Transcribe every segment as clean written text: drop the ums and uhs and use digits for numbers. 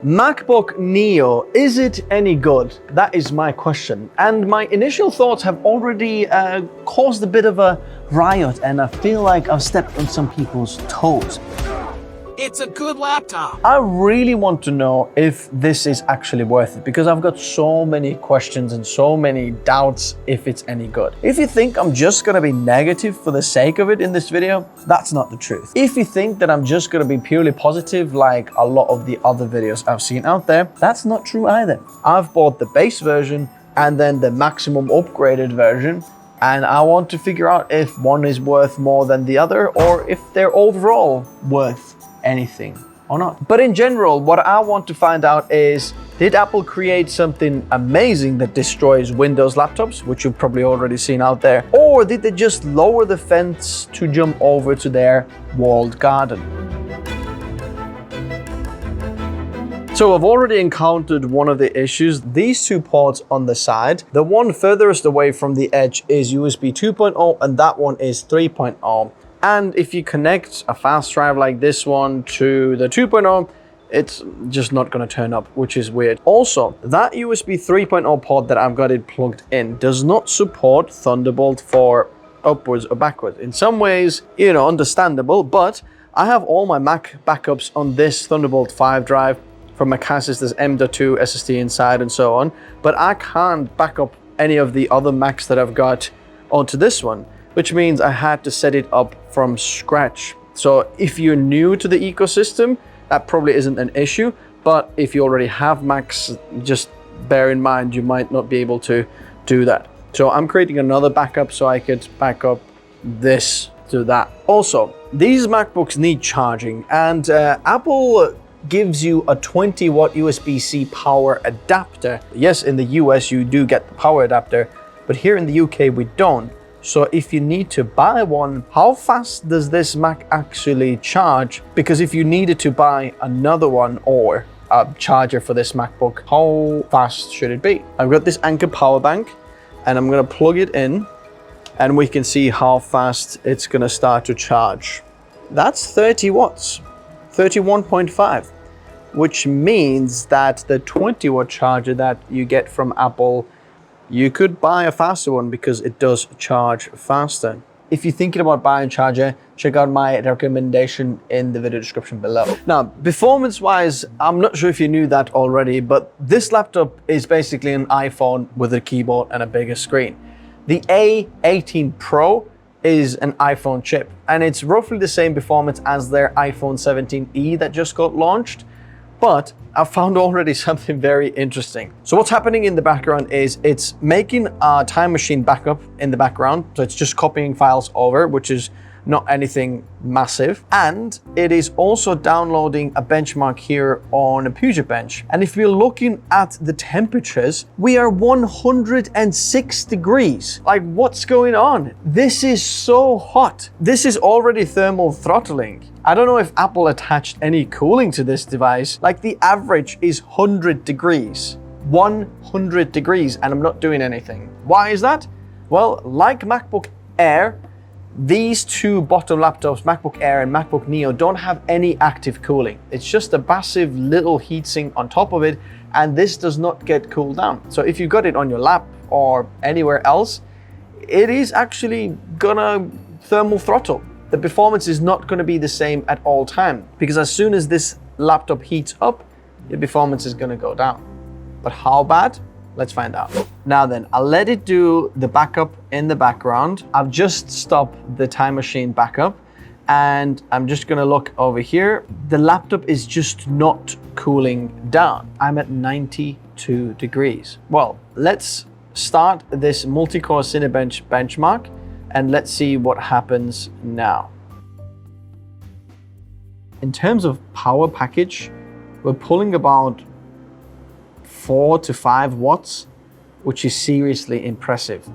MacBook Neo, is it any good? That is my question. And my initial thoughts have already caused a bit of a riot, and I feel like I've stepped on some people's toes. It's a good laptop. I really want to know if this is actually worth it, because I've got so many questions and so many doubts if it's any good. If you think I'm just gonna be negative for the sake of it in this video, that's not the truth. If you think that I'm just gonna be purely positive like a lot of the other videos I've seen out there, that's not true either. I've bought the base version and then the maximum upgraded version, and I want to figure out if one is worth more than the other or if they're overall worth anything or not. But in general, what I want to find out is, did Apple create something amazing that destroys Windows laptops, which you've probably already seen out there, or did they just lower the fence to jump over to their walled garden? So I've already encountered one of the issues. These two ports on the side, the one furthest away from the edge is USB 2.0 and that one is 3.0. And if you connect a fast drive like this one to the 2.0, it's just not going to turn up, which is weird. Also, that USB 3.0 port that I've got it plugged in does not support Thunderbolt for upwards or backwards. In some ways, understandable, but I have all my Mac backups on this Thunderbolt 5 drive. From my cases, there's M.2 SSD inside and so on, but I can't back up any of the other Macs that I've got onto this one, which means I had to set it up from scratch. So if you're new to the ecosystem, that probably isn't an issue, but if you already have Macs, just bear in mind you might not be able to do that. So I'm creating another backup so I could back up this to that. Also, these MacBooks need charging, and Apple gives you a 20-watt USB-C power adapter. Yes, in the US you do get the power adapter, but here in the UK we don't. So if you need to buy one, how fast does this Mac actually charge? Because if you needed to buy another one or a charger for this MacBook, how fast should it be? I've got this Anker power bank and I'm gonna plug it in and we can see how fast it's gonna start to charge. That's 30 watts, 31.5, which means that the 20-watt charger that you get from Apple, you could buy a faster one because it does charge faster. If you're thinking about buying a charger, check out my recommendation in the video description below. Now, performance-wise, I'm not sure if you knew that already, but this laptop is basically an iPhone with a keyboard and a bigger screen. The A18 Pro is an iPhone chip, and it's roughly the same performance as their iPhone 17e that just got launched. But I found already something very interesting. So what's happening in the background is it's making a time machine backup in the background. So it's just copying files over, which is not anything massive. And it is also downloading a benchmark here on a Puget bench. And if we're looking at the temperatures, we are 106 degrees. Like, what's going on? This is so hot. This is already thermal throttling. I don't know if Apple attached any cooling to this device. Like, the average is 100 degrees. 100 degrees, and I'm not doing anything. Why is that? Well, like MacBook Air, these two bottom laptops, MacBook Air and MacBook Neo, don't have any active cooling. It's just a passive little heatsink on top of it, and this does not get cooled down. So if you've got it on your lap or anywhere else, it is actually gonna thermal throttle. The performance is not gonna be the same at all time, because as soon as this laptop heats up, the performance is gonna go down. But how bad? Let's find out. Now then, I'll let it do the backup in the background. I've just stopped the time machine backup and I'm just gonna look over here. The laptop is just not cooling down. I'm at 92 degrees. Well, let's start this multi-core Cinebench benchmark and let's see what happens now. In terms of power package, we're pulling about 4 to 5 watts, which is seriously impressive.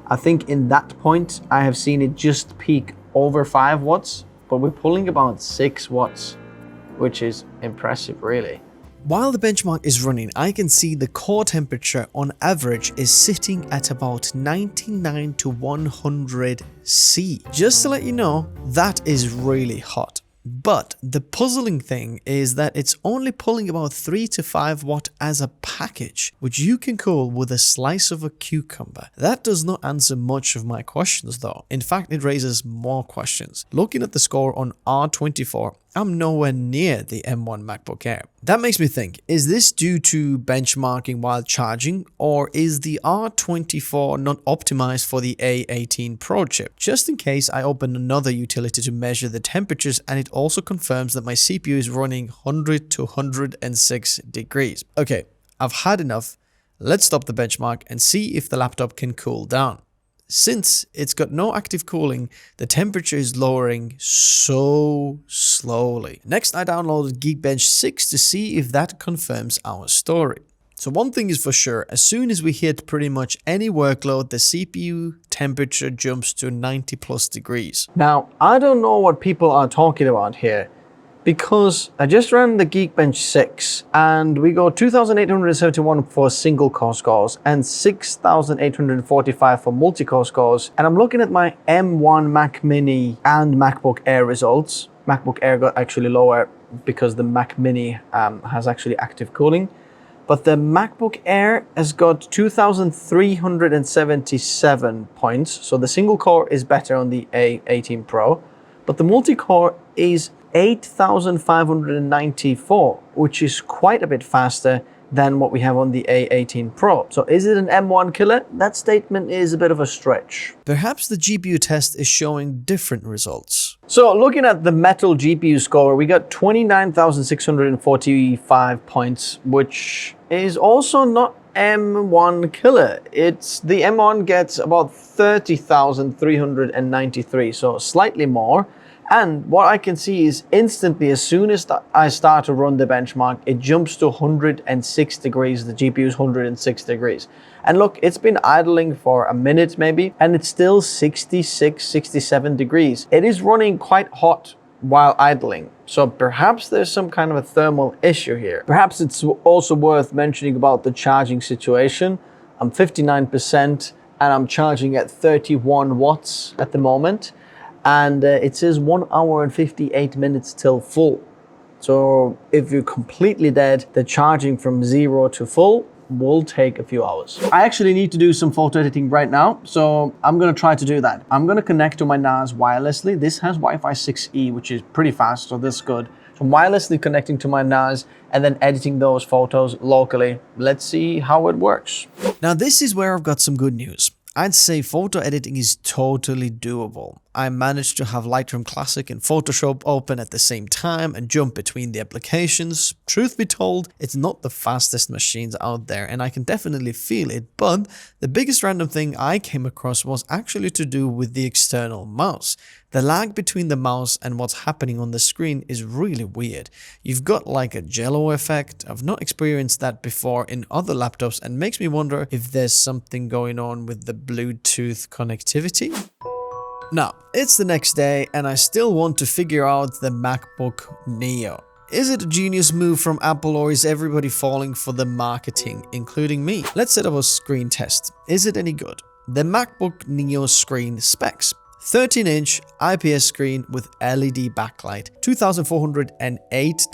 I think in that point, I have seen it just peak over 5 watts, but we're pulling about 6 watts, which is impressive, really. While the benchmark is running, I can see the core temperature on average is sitting at about 99 to 100 C. Just to let you know, that is really hot. But the puzzling thing is that it's only pulling about 3 to 5 watt as a package, which you can cool with a slice of a cucumber. That does not answer much of my questions though. In fact, it raises more questions. Looking at the score on R24, I'm nowhere near the M1 MacBook Air. That makes me think, is this due to benchmarking while charging, or is the R24 not optimized for the A18 Pro chip? Just in case I open another utility to measure the temperatures and it also confirms that my CPU is running 100 to 106 degrees. Okay, I've had enough. Let's stop the benchmark and see if the laptop can cool down. Since it's got no active cooling, the temperature is lowering so slowly. Next, I downloaded Geekbench 6 to see if that confirms our story. So one thing is for sure, as soon as we hit pretty much any workload, the CPU temperature jumps to 90 plus degrees. Now, I don't know what people are talking about here, because I just ran the Geekbench 6 and we got 2,871 for single core scores and 6,845 for multi-core scores. And I'm looking at my M1 Mac Mini and MacBook Air results. MacBook Air got actually lower because the Mac Mini has actually active cooling. But the MacBook Air has got 2,377 points. So the single core is better on the A18 Pro, but the multi-core is 8,594, which is quite a bit faster than what we have on the A18 Pro. So is it an M1 killer? That statement is a bit of a stretch. Perhaps the GPU test is showing different results. So looking at the Metal GPU score, we got 29,645 points, which is also not M1 killer. It's the M1 gets about 30,393, so slightly more. And what I can see is instantly, as soon as I start to run the benchmark, it jumps to 106 degrees. The GPU is 106 degrees. And look, it's been idling for a minute maybe, and it's still 66, 67 degrees. It is running quite hot while idling. So perhaps there's some kind of a thermal issue here. Perhaps it's also worth mentioning about the charging situation. I'm 59% and I'm charging at 31 watts at the moment. And it says 1 hour and 58 minutes till full. So if you're completely dead, the charging from 0 to full will take a few hours. I actually need to do some photo editing right now, so I'm gonna try to do that. I'm gonna connect to my NAS wirelessly. This has Wi-Fi 6E, which is pretty fast, so this is good. So I'm wirelessly connecting to my NAS and then editing those photos locally. Let's see how it works. Now this is where I've got some good news. I'd say photo editing is totally doable. I managed to have Lightroom Classic and Photoshop open at the same time and jump between the applications. Truth be told, it's not the fastest machines out there and I can definitely feel it, but the biggest random thing I came across was actually to do with the external mouse. The lag between the mouse and what's happening on the screen is really weird. You've got like a jello effect. I've not experienced that before in other laptops and makes me wonder if there's something going on with the Bluetooth connectivity. Now, it's the next day and I still want to figure out the MacBook Neo. Is it a genius move from Apple or is everybody falling for the marketing, including me? Let's set up a screen test. Is it any good? The MacBook Neo screen specs. 13-inch IPS screen with LED backlight, 2408 x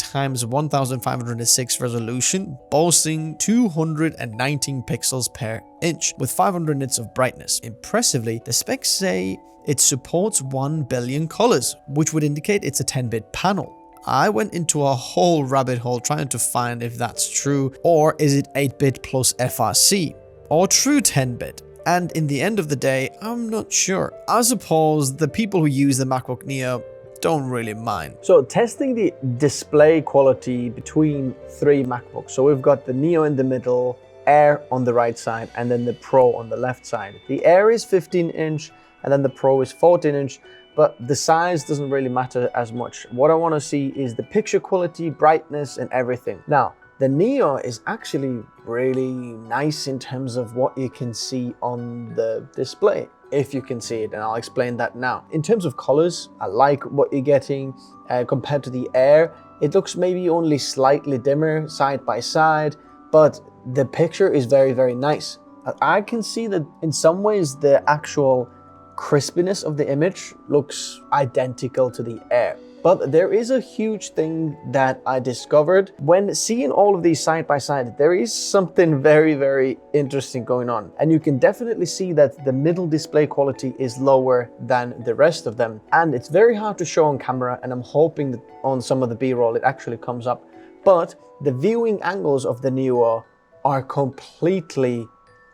1506 resolution, boasting 219 pixels per inch with 500 nits of brightness. Impressively, the specs say it supports 1 billion colors, which would indicate it's a 10-bit panel. I went into a whole rabbit hole trying to find if that's true, or is it 8-bit plus FRC, or true 10-bit. And in the end of the day, I'm not sure. I suppose the people who use the MacBook Neo don't really mind. So testing the display quality between 3 MacBooks. So we've got the Neo in the middle, Air on the right side, and then the Pro on the left side. The Air is 15-inch, and then the Pro is 14-inch, but the size doesn't really matter as much. What I want to see is the picture quality, brightness, and everything. Now, the Neo is actually really nice in terms of what you can see on the display, if you can see it, and I'll explain that now. In terms of colors, I like what you're getting compared to the Air. It looks maybe only slightly dimmer side by side, but the picture is very, very nice. I can see that in some ways the actual crispiness of the image looks identical to the Air. But there is a huge thing that I discovered when seeing all of these side by side. There is something very, very interesting going on. And you can definitely see that the middle display quality is lower than the rest of them. And it's very hard to show on camera, and I'm hoping that on some of the B-roll it actually comes up. But the viewing angles of the Neo are completely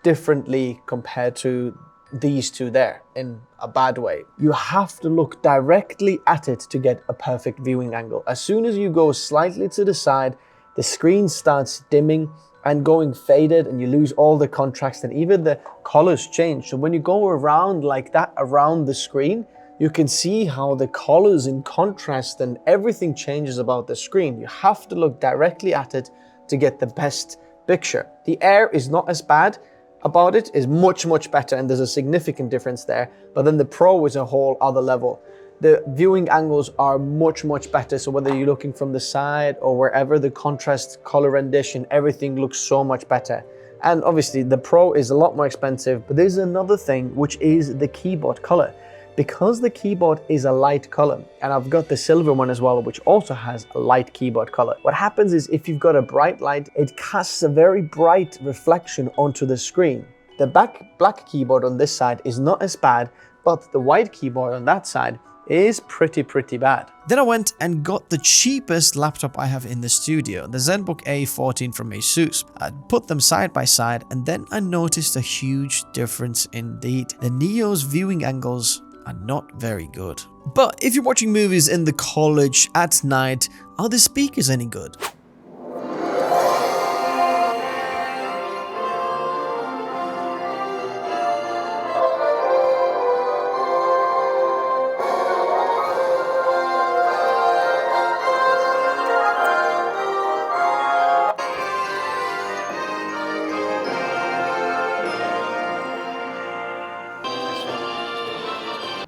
differently compared to these two there, in a bad way. You have to look directly at it to get a perfect viewing angle. As soon as you go slightly to the side, the screen starts dimming and going faded, and you lose all the contrast, and even the colors change. So when you go around like that around the screen, you can see how the colors and contrast and everything changes about the screen. You have to look directly at it to get the best picture. The Air is not as bad about it, is much, much better, and there's a significant difference there. But then the Pro is a whole other level. The viewing angles are much, much better. So whether you're looking from the side or wherever, the contrast, color rendition, everything looks so much better. And obviously the Pro is a lot more expensive, but there's another thing, which is the keyboard color. Because the keyboard is a light color, and I've got the silver one as well, which also has a light keyboard color. What happens is if you've got a bright light, it casts a very bright reflection onto the screen. The black keyboard on this side is not as bad, but the white keyboard on that side is pretty bad. Then I went and got the cheapest laptop I have in the studio, the ZenBook A14 from Asus. I put them side by side, and then I noticed a huge difference indeed. The Neo's viewing angles are not very good. But if you're watching movies in the college at night, are the speakers any good?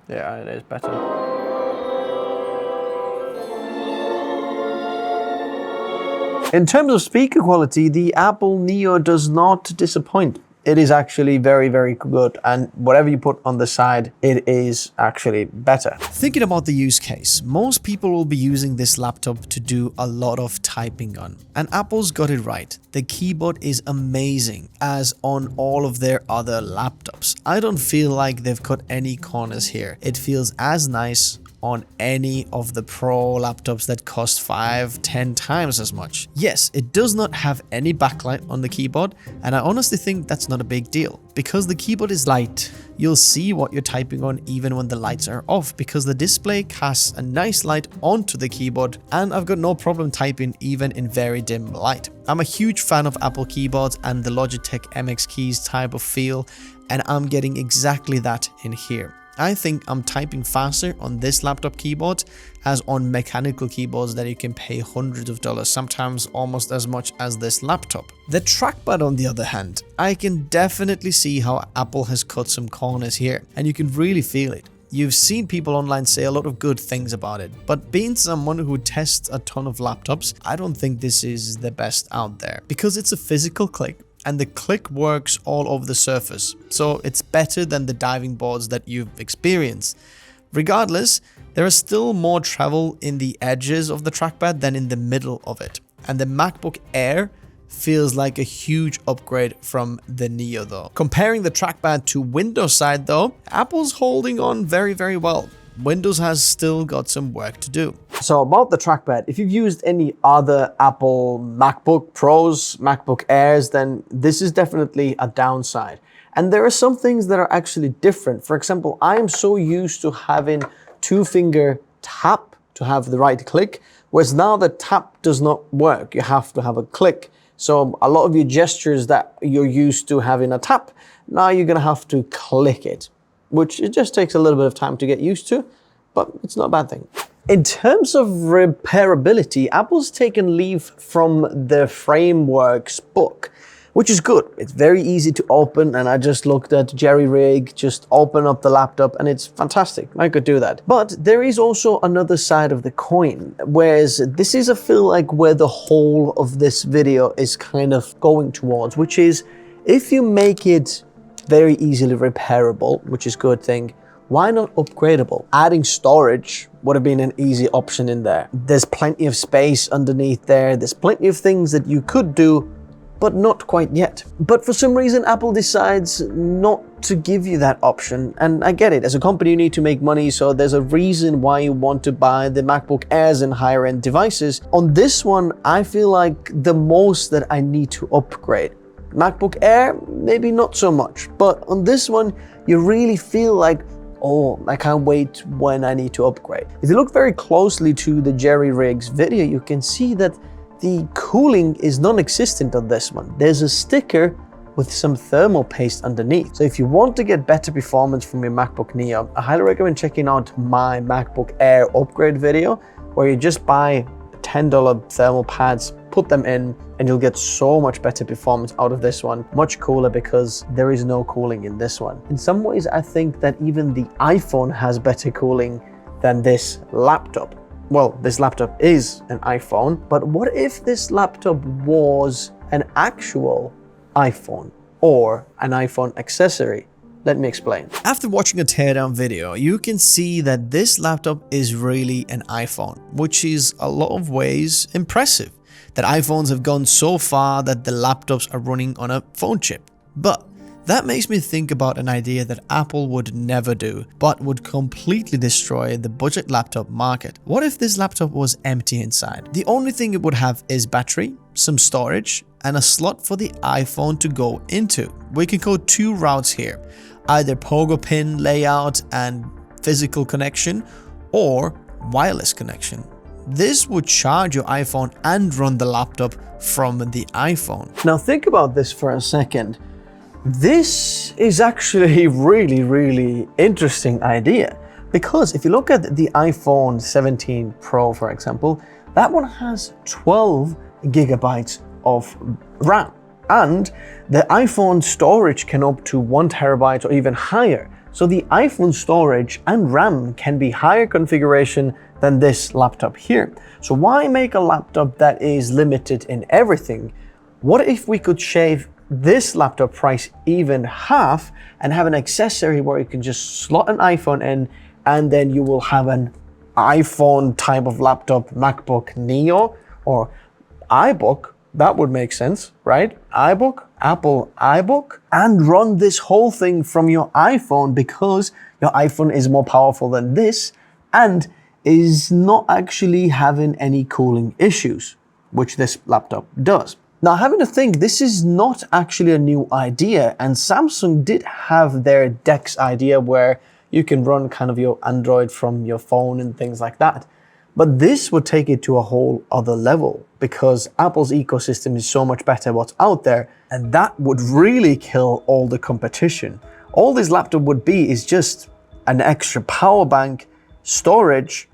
Yeah, it is better. In terms of speaker quality, the Apple Neo does not disappoint. It is actually very, very good, and whatever you put on the side, it is actually better. Thinking about the use case, most people will be using this laptop to do a lot of typing on, and Apple's got it right. The keyboard is amazing, as on all of their other laptops. I don't feel like they've cut any corners here. It feels as nice on any of the Pro laptops that cost 5-10 times as much. Yes, it does not have any backlight on the keyboard, and I honestly think that's not a big deal. Because the keyboard is light, you'll see what you're typing on even when the lights are off, because the display casts a nice light onto the keyboard, and I've got no problem typing even in very dim light. I'm a huge fan of Apple keyboards and the Logitech MX keys type of feel, and I'm getting exactly that in here. I think I'm typing faster on this laptop keyboard as on mechanical keyboards that you can pay hundreds of dollars, sometimes almost as much as this laptop. The trackpad, on the other hand, I can definitely see how Apple has cut some corners here, and you can really feel it. You've seen people online say a lot of good things about it, but being someone who tests a ton of laptops, I don't think this is the best out there, because it's a physical click, and the click works all over the surface, so it's better than the diving boards that you've experienced. Regardless, there is still more travel in the edges of the trackpad than in the middle of it, and the MacBook Air feels like a huge upgrade from the Neo though. Comparing the trackpad to Windows side though, Apple's holding on very, very well. Windows has still got some work to do. So about the trackpad, if you've used any other Apple MacBook Pros, MacBook Airs, then this is definitely a downside. And there are some things that are actually different. For example, I am so used to having 2-finger tap to have the right click, whereas now the tap does not work. You have to have a click. So a lot of your gestures that you're used to having a tap, now you're gonna have to click it, which it just takes a little bit of time to get used to, but it's not a bad thing. In terms of repairability, Apple's taken leave from the frameworks book, which is good. It's very easy to open, and I just looked at Jerry Rig, just open up the laptop, and it's fantastic. I could do that. But there is also another side of the coin, whereas this is, I feel like, where the whole of this video is kind of going towards, which is if you make it very easily repairable, which is a good thing, Why not upgradable? Adding storage would have been an easy option in there. There's plenty of space underneath there. There's plenty of things that you could do, but not quite yet. But for some reason, Apple decides not to give you that option. And I get it, as a company, you need to make money, so there's a reason why you want to buy the MacBook Airs and higher end devices. On this one, I feel like the most that I need to upgrade. MacBook Air, maybe not so much, but on this one, you really feel like, oh, I can't wait when I need to upgrade. If you look very closely to the Jerry Riggs video, you can see that the cooling is non-existent on this one. There's a sticker with some thermal paste underneath. So if you want to get better performance from your MacBook Neo, I highly recommend checking out my MacBook Air upgrade video, where you just buy $10 thermal pads, put them in, and you'll get so much better performance out of this one. Much cooler because there is no cooling in this one. In some ways, I think that even the iPhone has better cooling than this laptop. Well, this laptop is an iPhone, but what if this laptop was an actual iPhone or an iPhone accessory? Let me explain. After watching a teardown video, you can see that this laptop is really an iPhone, which is a lot of ways impressive. That iPhones have gone so far that the laptops are running on a phone chip. But that makes me think about an idea that Apple would never do, but would completely destroy the budget laptop market. What if this laptop was empty inside? The only thing it would have is battery, some storage, and a slot for the iPhone to go into. We can go two routes here, either pogo pin layout and physical connection, or wireless connection. This would charge your iPhone and run the laptop from the iPhone. Now think about this for a second. This is actually a really interesting idea, because if you look at the iPhone 17 Pro, for example, that one has 12 gigabytes of RAM, and the iPhone storage can up to 1 terabyte or even higher. So the iPhone storage and RAM can be higher configuration than this laptop here. So why make a laptop that is limited in everything? What if we could shave this laptop price even half and have an accessory where you can just slot an iPhone in, and then you will have an iPhone type of laptop, MacBook Neo or iBook? That would make sense, right? iBook, Apple iBook, and run this whole thing from your iPhone, because your iPhone is more powerful than this and is not actually having any cooling issues, which this laptop does. Now, having to think, this is not actually a new idea, and Samsung did have their DeX idea where you can run kind of your Android from your phone and things like that. But this would take it to a whole other level, because Apple's ecosystem is so much better what's out there, and that would really kill all the competition. All this laptop would be is just an extra power bank, storage,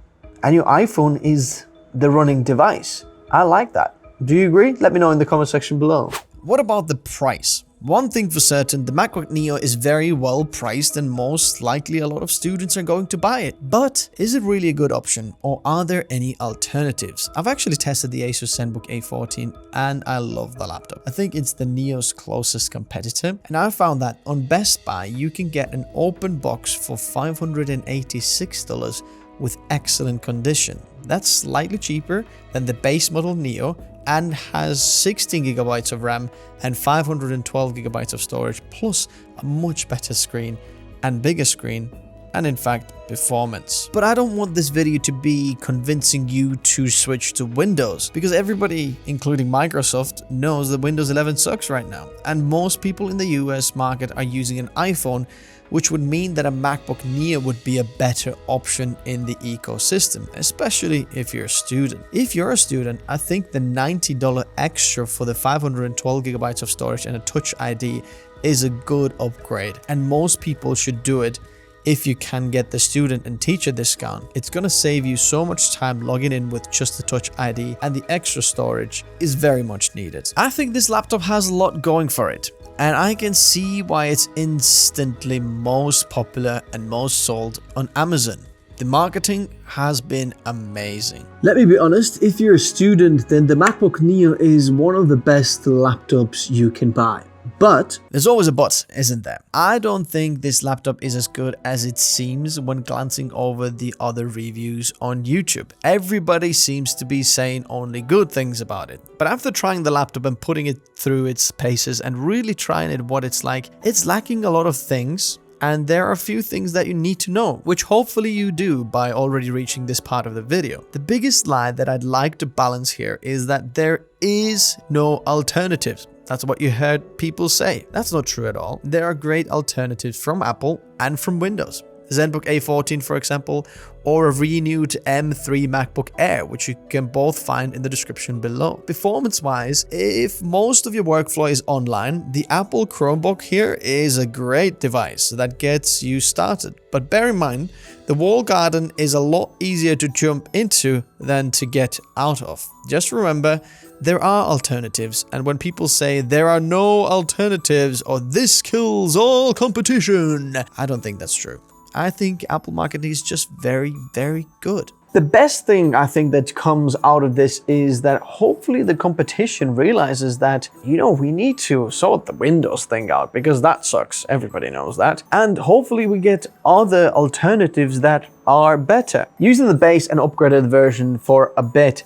and your iPhone is the running device. I like that. Do you agree? Let me know in the comment section below. What about the price? One thing for certain, the MacBook Neo is very well priced and most likely a lot of students are going to buy it. But is it really a good option, or are there any alternatives? I've actually tested the Asus ZenBook A14 and I love the laptop. I think it's the Neo's closest competitor, and I found that on Best Buy you can get an open box for $586 with excellent condition. That's slightly cheaper than the base model Neo and has 16 gigabytes of RAM and 512 gigabytes of storage, plus a much better screen and bigger screen, and in fact performance. But I don't want this video to be convincing you to switch to Windows, because everybody, including Microsoft, knows that Windows 11 sucks right now, and most people in the US market are using an iPhone, which would mean that a MacBook Neo would be a better option in the ecosystem, especially if you're a student. If you're a student, I think the $90 extra for the 512 gigabytes of storage and a Touch ID is a good upgrade, and most people should do it if you can get the student and teacher discount. It's gonna save you so much time logging in with just the Touch ID, and the extra storage is very much needed. I think this laptop has a lot going for it, and I can see why it's instantly most popular and most sold on Amazon. The marketing has been amazing. Let me be honest, if you're a student, then the MacBook Neo is one of the best laptops you can buy. But there's always a but, isn't there? I don't think this laptop is as good as it seems when glancing over the other reviews on YouTube. Everybody seems to be saying only good things about it. But after trying the laptop and putting it through its paces and really trying it what it's like, it's lacking a lot of things. And there are a few things that you need to know, which hopefully you do by already reaching this part of the video. The biggest lie that I'd like to balance here is that there is no alternatives. That's what you heard people say. That's not true at all. There are great alternatives from Apple and from Windows. ZenBook A14, for example, or a renewed M3 MacBook Air, which you can both find in the description below. Performance-wise, if most of your workflow is online, the Apple Chromebook here is a great device that gets you started. But bear in mind, the walled garden is a lot easier to jump into than to get out of. Just remember, there are alternatives, and when people say there are no alternatives or this kills all competition, I don't think that's true. I think Apple marketing is just very, very good. The best thing I think that comes out of this is that hopefully the competition realizes that, we need to sort the Windows thing out because that sucks. Everybody knows that. And hopefully we get other alternatives that are better. Using the base and upgraded version for a bit,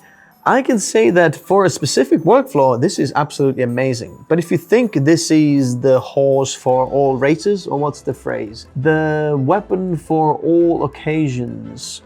I can say that for a specific workflow, this is absolutely amazing. But if you think this is the horse for all races, or what's the phrase? The weapon for all occasions,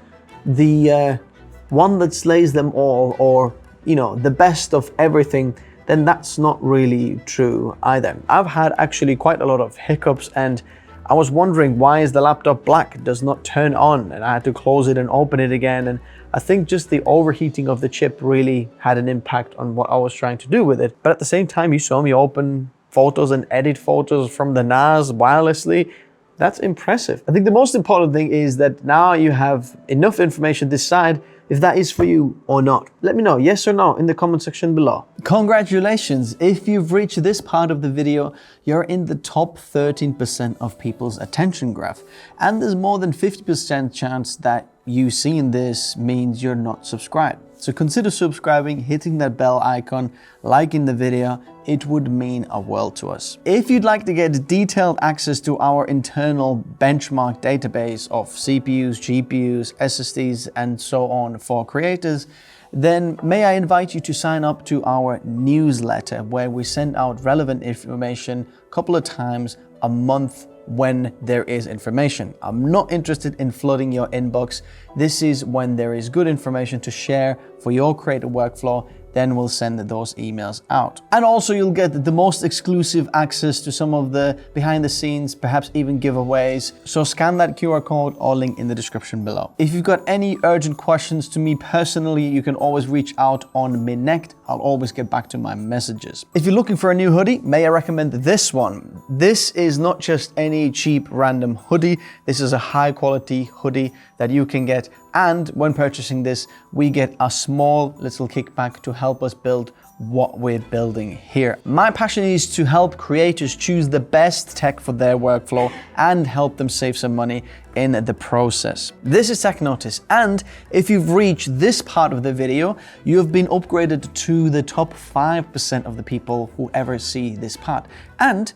the one that slays them all, or, the best of everything, then that's not really true either. I've had actually quite a lot of hiccups, and I was wondering why is the laptop black? It does not turn on, and I had to close it and open it again. And I think just the overheating of the chip really had an impact on what I was trying to do with it. But at the same time, you saw me open photos and edit photos from the NAS wirelessly. That's impressive. I think the most important thing is that now you have enough information to decide if that is for you or not. Let me know, yes or no, in the comment section below. Congratulations, if you've reached this part of the video, you're in the top 13% of people's attention graph. And there's more than 50% chance that you seeing this means you're not subscribed. So consider subscribing, hitting that bell icon, liking the video. It would mean a world to us. If you'd like to get detailed access to our internal benchmark database of CPUs, GPUs, SSDs, and so on for creators, then may I invite you to sign up to our newsletter where we send out relevant information a couple of times a month when there is information. I'm not interested in flooding your inbox. This is when there is good information to share for your creative workflow, then we'll send those emails out. And also you'll get the most exclusive access to some of the behind the scenes, perhaps even giveaways. So scan that QR code or link in the description below. If you've got any urgent questions to me personally, you can always reach out on Minect. I'll always get back to my messages. If you're looking for a new hoodie, may I recommend this one. This is not just any cheap random hoodie. This is a high quality hoodie that you can get. And when purchasing this, we get a small little kickback to help us build what we're building here. My passion is to help creators choose the best tech for their workflow and help them save some money in the process. This is Tech Notice, and if you've reached this part of the video, you have been upgraded to the top 5% of the people who ever see this part. And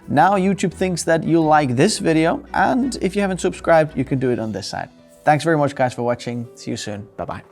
now YouTube thinks that you'll like this video, and if you haven't subscribed, you can do it on this side. Thanks very much guys for watching. See you soon. Bye-bye.